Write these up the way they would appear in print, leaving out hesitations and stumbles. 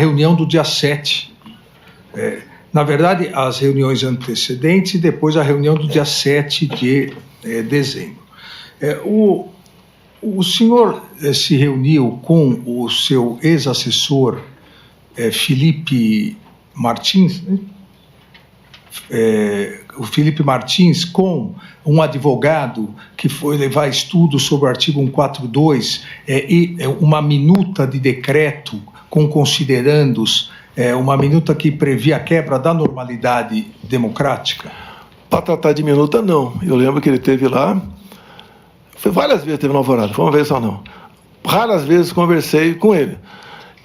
reunião do dia 7. Na verdade, as reuniões antecedentes e depois a reunião do dia 7 de dezembro. O senhor se reuniu com o seu ex-assessor, Felipe Martins, né? O Felipe Martins, com um advogado que foi levar estudos sobre o artigo 142 e uma minuta de decreto com considerandos, uma minuta que previa a quebra da normalidade democrática? Para tratar de minuta, não. Eu lembro que ele esteve lá, foi várias vezes teve na Alvorada, foi uma vez só não. Raras vezes conversei com ele.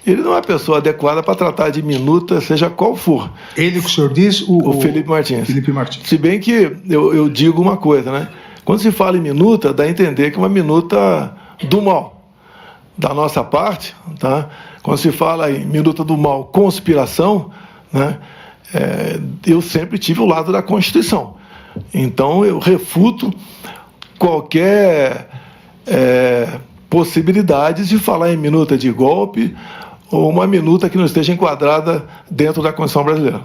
Ele não é a pessoa adequada para tratar de minuta, seja qual for. Ele que o senhor diz? O Felipe Martins. Felipe Martins. Se bem que eu digo uma coisa, né? Quando se fala em minuta, dá a entender que é uma minuta do mal. Da nossa parte, tá? Quando se fala em minuta do mal, conspiração, né? Eu sempre tive o lado da Constituição. Então, eu refuto qualquer possibilidade de falar em minuta de golpe ou uma minuta que não esteja enquadrada dentro da Constituição brasileira.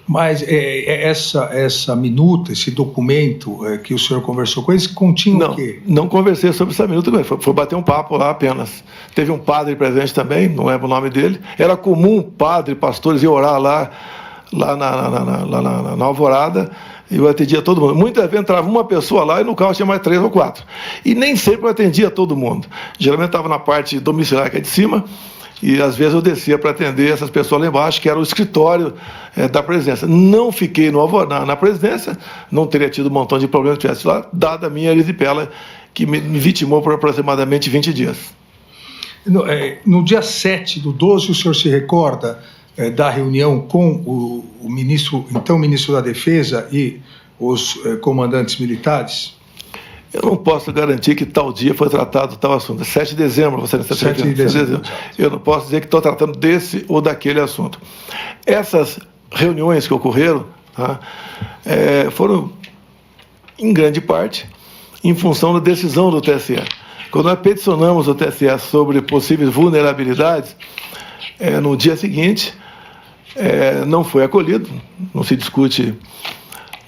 Mas essa minuta, esse documento que o senhor conversou com eles, continha o quê? Não conversei sobre essa minuta com ele, foi bater um papo lá apenas. Teve um padre presente também, não lembro o nome dele. Era comum padre, pastores ir orar lá na Alvorada, e eu atendia todo mundo. Muitas vezes entrava uma pessoa lá e no carro tinha mais 3 ou 4. E nem sempre eu atendia todo mundo. Geralmente estava na parte domiciliar, que é de cima, e às vezes eu descia para atender essas pessoas lá embaixo, que era o escritório da presidência. Não fiquei na presidência, não teria tido um montão de problemas se estivesse lá, dada a minha erisipela, que me vitimou por aproximadamente 20 dias. No dia 7/12, o senhor se recorda da reunião com o então ministro da Defesa e os comandantes militares? Eu não posso garantir que tal dia foi tratado tal assunto. 7 de dezembro, você não está 7 de dezembro. Eu não posso dizer que estou tratando desse ou daquele assunto. Essas reuniões que ocorreram, tá, foram, em grande parte, em função da decisão do TSE. Quando nós peticionamos o TSE sobre possíveis vulnerabilidades, no dia seguinte, não foi acolhido, não se discute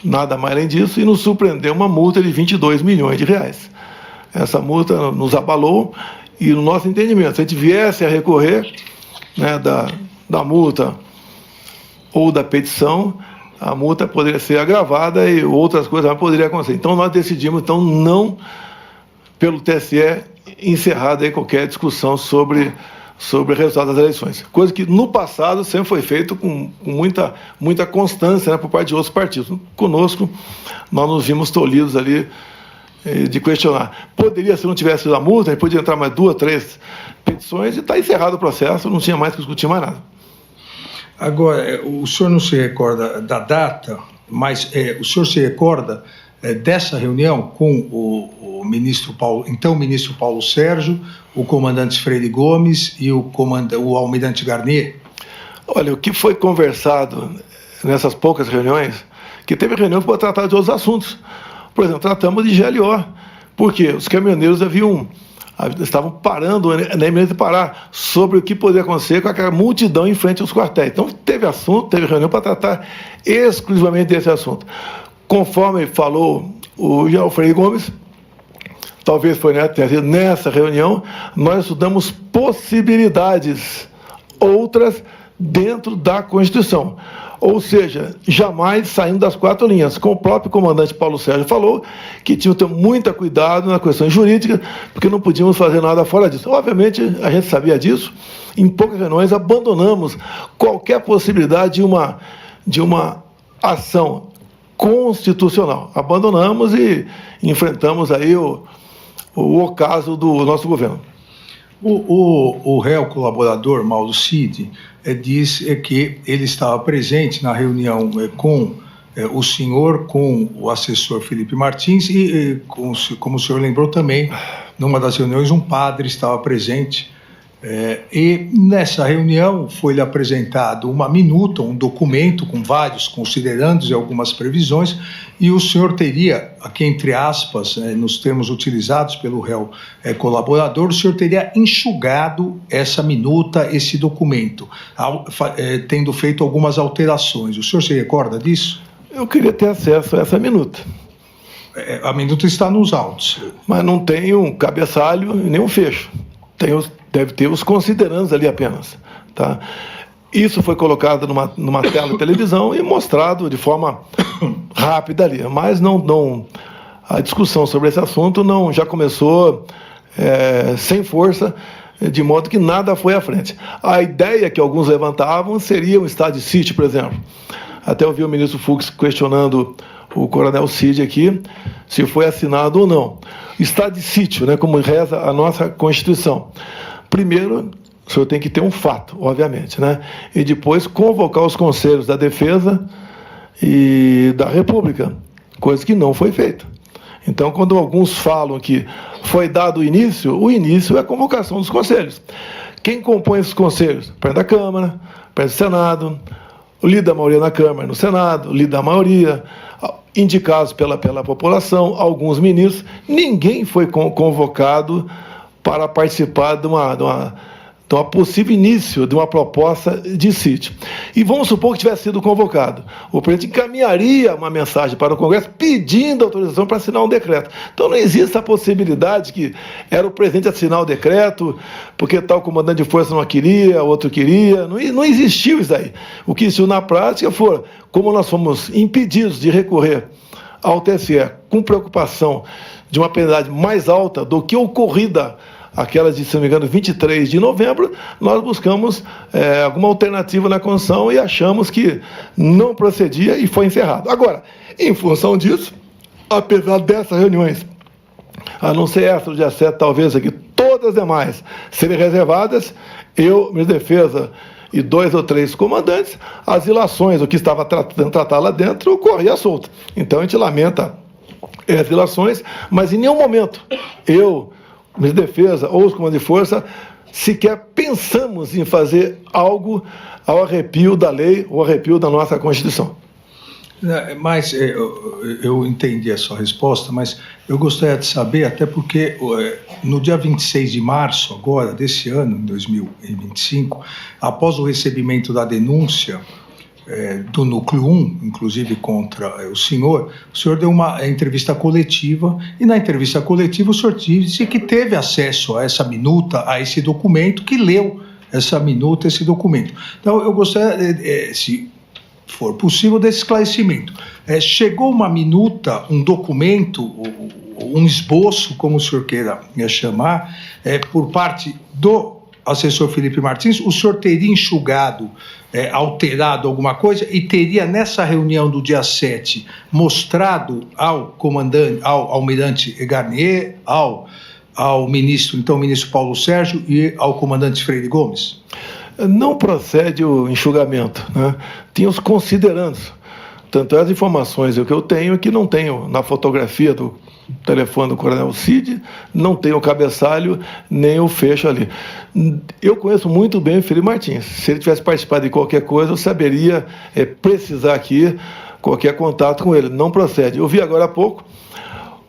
nada mais além disso, e nos surpreendeu uma multa de 22 milhões de reais. Essa multa nos abalou, e no nosso entendimento, se a gente viesse a recorrer, né, da multa ou da petição, a multa poderia ser agravada e outras coisas poderiam acontecer. Então nós decidimos, não, pelo TSE, encerrar daí qualquer discussão sobre o resultado das eleições. Coisa que no passado sempre foi feito com muita constância, né, por parte de outros partidos. Conosco, nós nos vimos tolhidos ali de questionar. Poderia, se não tivesse a multa, a gente podia entrar mais 2, 3 petições e está encerrado o processo, não tinha mais que discutir mais nada. Agora, o senhor não se recorda da data, mas o senhor se recorda dessa reunião com o ministro Paulo Sérgio, o comandante Freire Gomes e o almirante Garnier? Olha, o que foi conversado nessas poucas reuniões, que teve reunião para tratar de outros assuntos. Por exemplo, tratamos de GLO, porque os caminhoneiros estavam parando na iminência de parar sobre o que poderia acontecer com aquela multidão em frente aos quartéis. Então, teve reunião para tratar exclusivamente desse assunto. Conforme falou o Freire Gomes, talvez tenha sido nessa reunião, nós estudamos possibilidades outras dentro da Constituição. Ou seja, jamais saindo das 4 linhas. Como o próprio comandante Paulo Sérgio falou, que tinha que ter muito cuidado na questão jurídica, porque não podíamos fazer nada fora disso. Obviamente, a gente sabia disso. Em poucas reuniões, abandonamos qualquer possibilidade de uma ação constitucional. Abandonamos e enfrentamos aí o ocaso do nosso governo. O réu colaborador, Mauro Cid, diz que ele estava presente na reunião com o senhor, com o assessor Felipe Martins e, como o senhor lembrou também, numa das reuniões, um padre estava presente E nessa reunião foi-lhe apresentado uma minuta, um documento com vários considerandos e algumas previsões, e o senhor teria, aqui entre aspas, nos termos utilizados pelo réu colaborador, o senhor teria enxugado essa minuta, esse documento, tendo feito algumas alterações. O senhor se recorda disso? Eu queria ter acesso a essa minuta. A minuta está nos autos. Mas não tem um cabeçalho e nem um fecho. Deve ter os considerandos ali apenas. Tá? Isso foi colocado numa tela de televisão e mostrado de forma rápida ali. Mas a discussão sobre esse assunto já começou sem força, de modo que nada foi à frente. A ideia que alguns levantavam seria um estado de sítio, por exemplo. Até ouvi o ministro Fux questionando o coronel Cid aqui, se foi assinado ou não. Estado de sítio, né, como reza a nossa Constituição. Primeiro, o senhor tem que ter um fato, obviamente, né? E depois convocar os conselhos da Defesa e da República, coisa que não foi feita. Então, quando alguns falam que foi dado o início é a convocação dos conselhos. Quem compõe esses conselhos? O presidente da Câmara, o presidente do Senado, o líder da maioria na Câmara e no Senado, o líder da maioria, indicados pela população, alguns ministros. Ninguém foi convocado para participar de uma possível início de uma proposta de sítio. E vamos supor que tivesse sido convocado. O presidente encaminharia uma mensagem para o Congresso pedindo autorização para assinar um decreto. Então não existe a possibilidade que era o presidente assinar o decreto, porque tal comandante de força não queria, outro queria. Não existiu isso aí. O que existiu na prática foi, como nós fomos impedidos de recorrer ao TSE com preocupação de uma penalidade mais alta do que ocorrida aquelas de, se não me engano, 23 de novembro, nós buscamos alguma alternativa na Constituição e achamos que não procedia e foi encerrado. Agora, em função disso, apesar dessas reuniões, a não ser essa do dia 7, talvez aqui, todas as demais serem reservadas, eu, ministro da Defesa e 2 ou 3 comandantes, as ilações, o que estava tratado lá dentro, corria solto. Então, a gente lamenta as ilações, mas em nenhum momento eu, ministro da Defesa ou os comandantes de força, sequer pensamos em fazer algo ao arrepio da lei ou arrepio da nossa Constituição. Mas eu entendi a sua resposta, mas eu gostaria de saber, até porque no dia 26 de março, agora, desse ano, 2025, após o recebimento da denúncia do Núcleo 1, inclusive contra o senhor deu uma entrevista coletiva, e na entrevista coletiva o senhor disse que teve acesso a essa minuta, a esse documento, que leu essa minuta, esse documento. Então, eu gostaria, se for possível, desse esclarecimento. Chegou uma minuta, um documento, um esboço, como o senhor queira chamar, por parte do assessor Felipe Martins, o senhor teria enxugado, alterado alguma coisa e teria, nessa reunião do dia 7, mostrado ao comandante, ao almirante Garnier, ao ministro, então ministro Paulo Sérgio, e ao comandante Freire Gomes? Não procede o enxugamento, né? Tinha os considerandos. Tanto as informações que eu tenho que não tenho na fotografia do telefone do coronel Cid, não tem o cabeçalho nem o fecho ali. Eu conheço muito bem o Felipe Martins. Se ele tivesse participado de qualquer coisa, eu saberia precisar aqui qualquer contato com ele. Não procede. Eu vi agora há pouco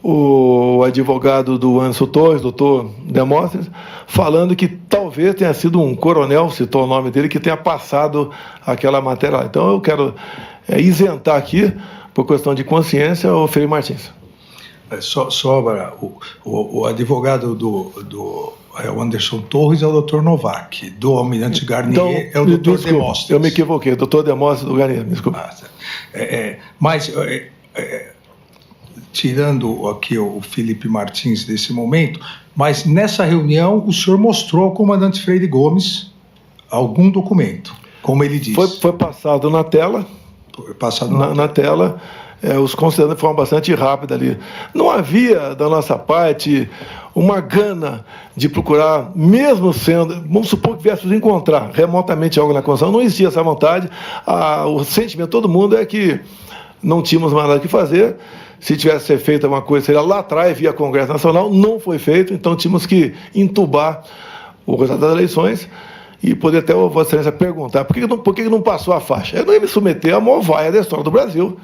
o advogado do Anderson Torres, doutor Demóstenes, falando que talvez tenha sido um coronel, citou o nome dele, que tenha passado aquela matéria lá. Então eu quero isentar aqui, por questão de consciência, o Felipe Martins. O advogado do Anderson Torres é o doutor Novak, do almirante Garnier então, é o doutor Demóstenes. Eu me equivoquei, doutor Demóstenes do Garnier, me desculpa. Mas, tirando aqui o Felipe Martins desse momento, mas nessa reunião o senhor mostrou ao comandante Freire Gomes algum documento, como ele disse. Foi passado na tela. Foi passado na tela. Os considerandos de forma bastante rápida ali. Não havia, da nossa parte, uma gana de procurar, mesmo sendo, vamos supor que viéssemos encontrar remotamente algo na Constituição, não existia essa vontade. O sentimento de todo mundo é que não tínhamos mais nada que fazer. Se tivesse ser feito alguma coisa, seria lá atrás, via Congresso Nacional, não foi feito, então tínhamos que entubar o resultado das eleições e poder até Vossa Excelência perguntar por que não passou a faixa. Eu não ia me submeter à maior vaia da história do Brasil,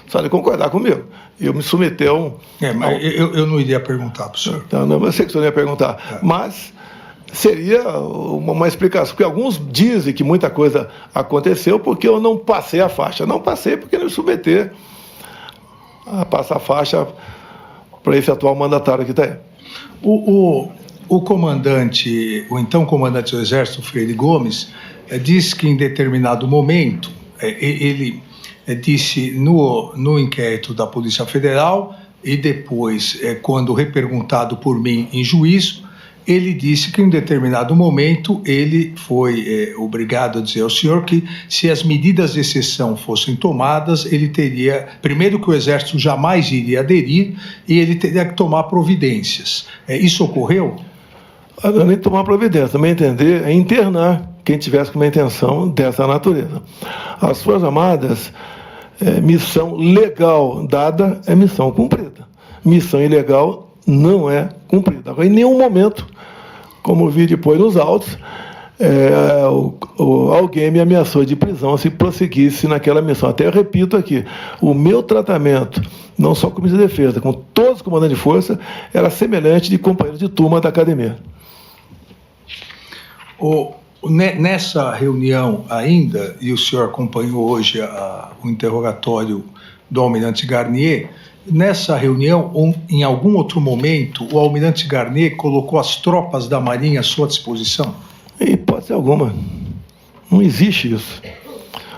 só de concordar comigo. Eu me submeter a um... Mas eu não iria perguntar para o senhor. Não, eu sei que o senhor não ia perguntar, mas seria uma explicação, porque alguns dizem que muita coisa aconteceu porque eu não passei a faixa. Não passei porque não me submeter a passar a faixa para esse atual mandatário que está aí. O comandante, o então comandante do Exército, Freire Gomes, disse que em determinado momento, ele disse no inquérito da Polícia Federal e depois, quando reperguntado por mim em juízo, ele disse que em determinado momento ele foi obrigado a dizer ao senhor que se as medidas de exceção fossem tomadas, ele teria, primeiro que o Exército jamais iria aderir e ele teria que tomar providências. Isso ocorreu? Não, nem tomar providência, também entender é internar quem tivesse com uma intenção dessa natureza. As Forças Armadas, missão legal dada é missão cumprida. Missão ilegal não é cumprida. Agora, em nenhum momento, como vi depois nos autos, alguém me ameaçou de prisão se prosseguisse naquela missão. Até eu repito aqui, o meu tratamento, não só com o Ministério da Defesa, com todos os comandantes de força, era semelhante de companheiros de turma da academia. Nessa reunião ainda, e o senhor acompanhou hoje o interrogatório do almirante Garnier, nessa reunião, em algum outro momento, o almirante Garnier colocou as tropas da Marinha à sua disposição? Em hipótese alguma. Não existe isso.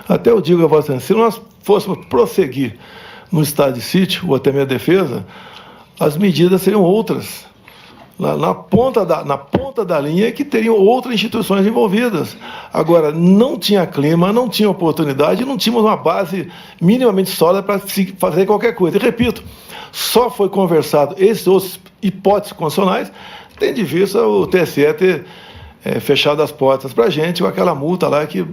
Até eu digo a Vossa Excelência, se nós fôssemos prosseguir no estado de sítio, ou até minha defesa, as medidas seriam outras. Na ponta da linha que teriam outras instituições envolvidas. Agora, não tinha clima, não tinha oportunidade, não tínhamos uma base minimamente sólida para fazer qualquer coisa. E repito, só foi conversado esses outros hipóteses constitucionais, tendo de vista o TSE ter fechado as portas para a gente com aquela multa lá que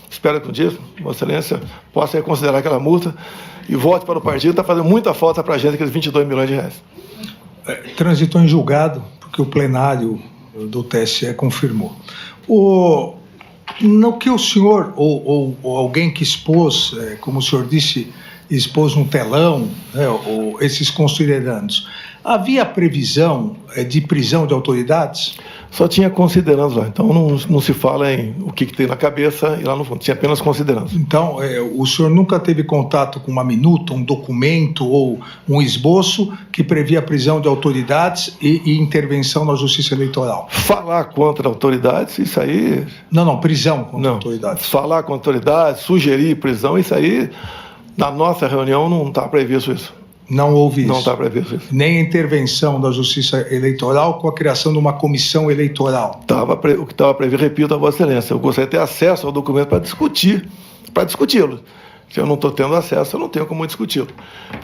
espero que um dia, Vossa Excelência, possa reconsiderar aquela multa e volte para o partido. Está fazendo muita falta para a gente aqueles 22 milhões de reais. Transitou em julgado, porque o plenário do TSE confirmou. No que o senhor, ou alguém que expôs, como o senhor disse, expôs um telão, ou esses considerandos, havia previsão de prisão de autoridades? Só tinha considerandos lá, então não se fala em o que tem na cabeça e lá no fundo, tinha apenas considerandos. Então, o senhor nunca teve contato com uma minuta, um documento ou um esboço que previa a prisão de autoridades e intervenção na Justiça Eleitoral? Falar contra autoridades, isso aí... Não, prisão contra autoridades. Falar contra autoridades, sugerir prisão, isso aí, na nossa reunião não está previsto isso. Não houve isso? Não está previsto isso. Nem a intervenção da Justiça Eleitoral com a criação de uma comissão eleitoral? O que estava previsto, repito a Vossa Excelência, eu gostaria de ter acesso ao documento para discuti-lo. Se eu não estou tendo acesso, eu não tenho como discuti-lo.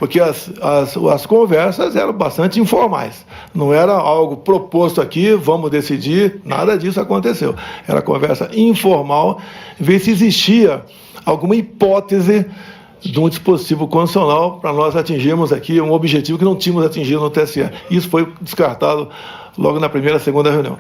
Porque as conversas eram bastante informais. Não era algo proposto aqui, vamos decidir, nada disso aconteceu. Era conversa informal, ver se existia alguma hipótese de um dispositivo constitucional para nós atingirmos aqui um objetivo que não tínhamos atingido no TSE. Isso foi descartado logo na primeira e segunda reunião.